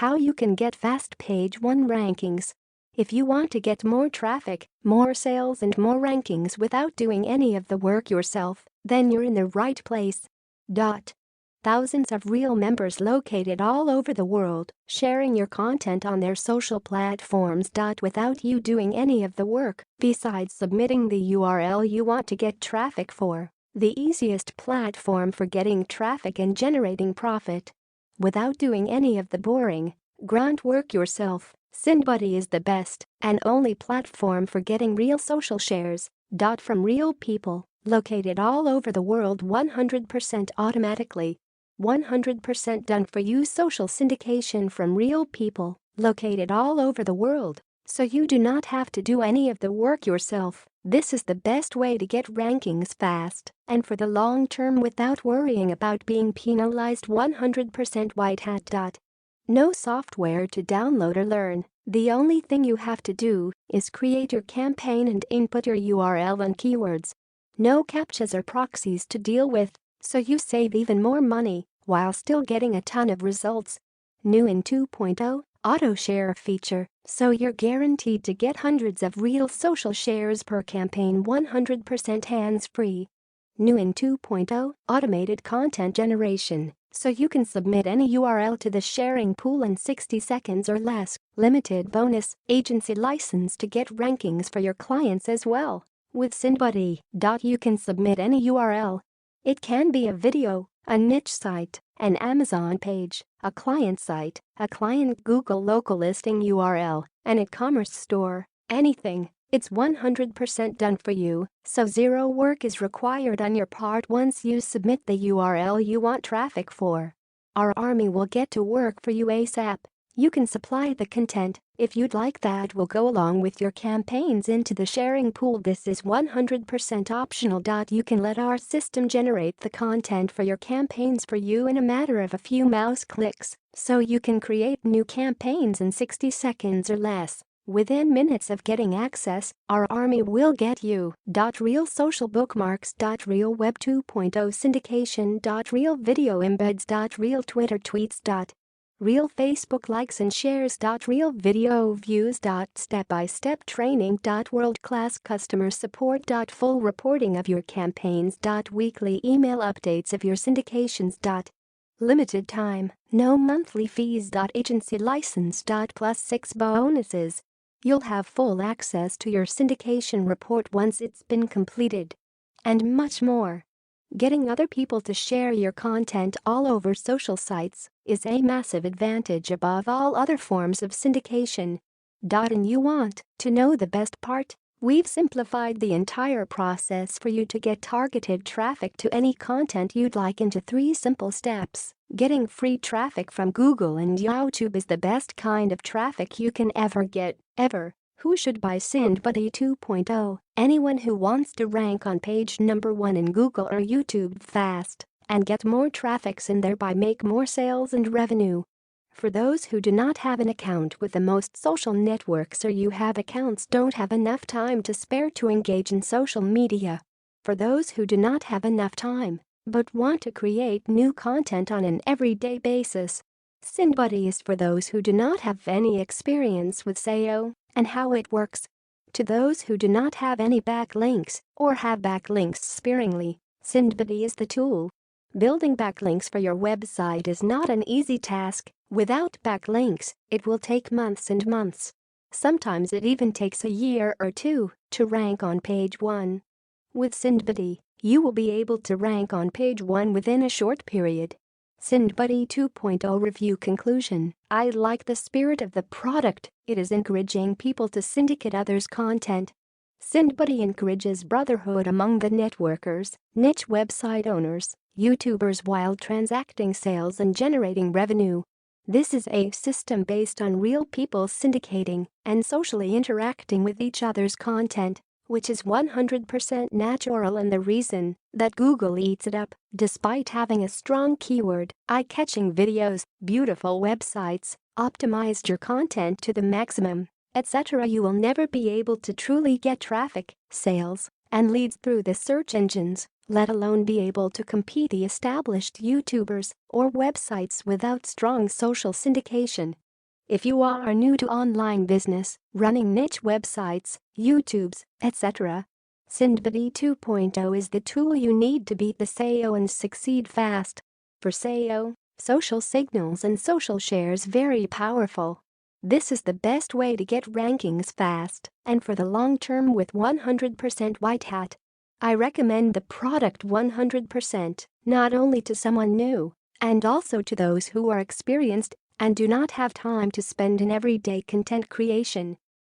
How you can get fast page 1 rankings. If you want to get more traffic, more sales and more rankings without doing any of the work yourself, then you're in the right place. Thousands of real members located all over the world, sharing your content on their social platforms. Without you doing any of the work, besides submitting the URL you want to get traffic for. The easiest platform for getting traffic and generating profit. Without doing any of the boring, grunt work yourself, SyndBuddy is the best and only platform for getting real social shares. From real people, located all over the world 100% automatically. 100% done for you social syndication from real people, located all over the world. So you do not have to do any of the work yourself. This is the best way to get rankings fast and for the long term without worrying about being penalized. 100% whitehat. No software to download or learn. The only thing you have to do is create your campaign and input your URL and keywords. No captchas or proxies to deal with, so you save even more money while still getting a ton of results. New in 2.0, auto share feature, so you're guaranteed to get hundreds of real social shares per campaign 100% hands-free. New in 2.0, automated content generation, so you can submit any URL to the sharing pool in 60 seconds or less. Limited bonus, agency license to get rankings for your clients as well. With SyndBuddy, you can submit any URL. It can be a video, a niche site, an Amazon page, a client site, a client Google local listing URL, an e-commerce store, anything. It's 100% done for you, so zero work is required on your part once you submit the URL you want traffic for. Our army will get to work for you ASAP. You can supply the content if you'd like that will go along with your campaigns into the sharing pool. This is 100% optional. You can let our system generate the content for your campaigns for you in a matter of a few mouse clicks, so you can create new campaigns in 60 seconds or less. Within minutes of getting access, our army will get you. Real social bookmarks. Real web 2.0 syndication. Real video embeds. Real Twitter tweets. Real Facebook likes and shares. Real video views. Step-by-step training. World-class customer support. Full reporting of your campaigns. Weekly email updates of your syndications. Limited time, no monthly fees. Agency license. Plus 6 bonuses. You'll have full access to your syndication report once it's been completed. And much more. Getting other people to share your content all over social sites is a massive advantage above all other forms of syndication. And you want to know the best part? We've simplified the entire process for you to get targeted traffic to any content you'd like into 3 simple steps. Getting free traffic from Google and YouTube is the best kind of traffic you can ever get, ever. Who should buy SyndBuddy 2.0? Anyone who wants to rank on page number 1 in Google or YouTube fast and get more traffics and thereby make more sales and revenue. For those who do not have an account with the most social networks or you have accounts don't have enough time to spare to engage in social media. For those who do not have enough time but want to create new content on an everyday basis. SyndBuddy is for those who do not have any experience with SEO and how it works. To those who do not have any backlinks or have backlinks sparingly, SyndBuddy is the tool. Building backlinks for your website is not an easy task. Without backlinks, it will take months and months. Sometimes it even takes a year or 2 to rank on page 1. With SyndBuddy, you will be able to rank on page 1 within a short period. SyndBuddy 2.0 review conclusion. I like the spirit of the product. It is encouraging people to syndicate others' content. SyndBuddy encourages brotherhood among the networkers, niche website owners, YouTubers while transacting sales and generating revenue. This is a system based on real people syndicating and socially interacting with each other's content, which is 100% natural and the reason that Google eats it up. Despite having a strong keyword, eye-catching videos, beautiful websites, optimized your content to the maximum, etc., you will never be able to truly get traffic, sales, and leads through the search engines, let alone be able to compete the established YouTubers or websites without strong social syndication. If you are new to online business, running niche websites, YouTubes, etc., SyndBuddy 2.0 is the tool you need to beat the SEO and succeed fast. For SEO, social signals and social shares very powerful. This is the best way to get rankings fast and for the long term with 100% white hat. I recommend the product 100%, not only to someone new, and also to those who are experienced and do not have time to spend in everyday content creation.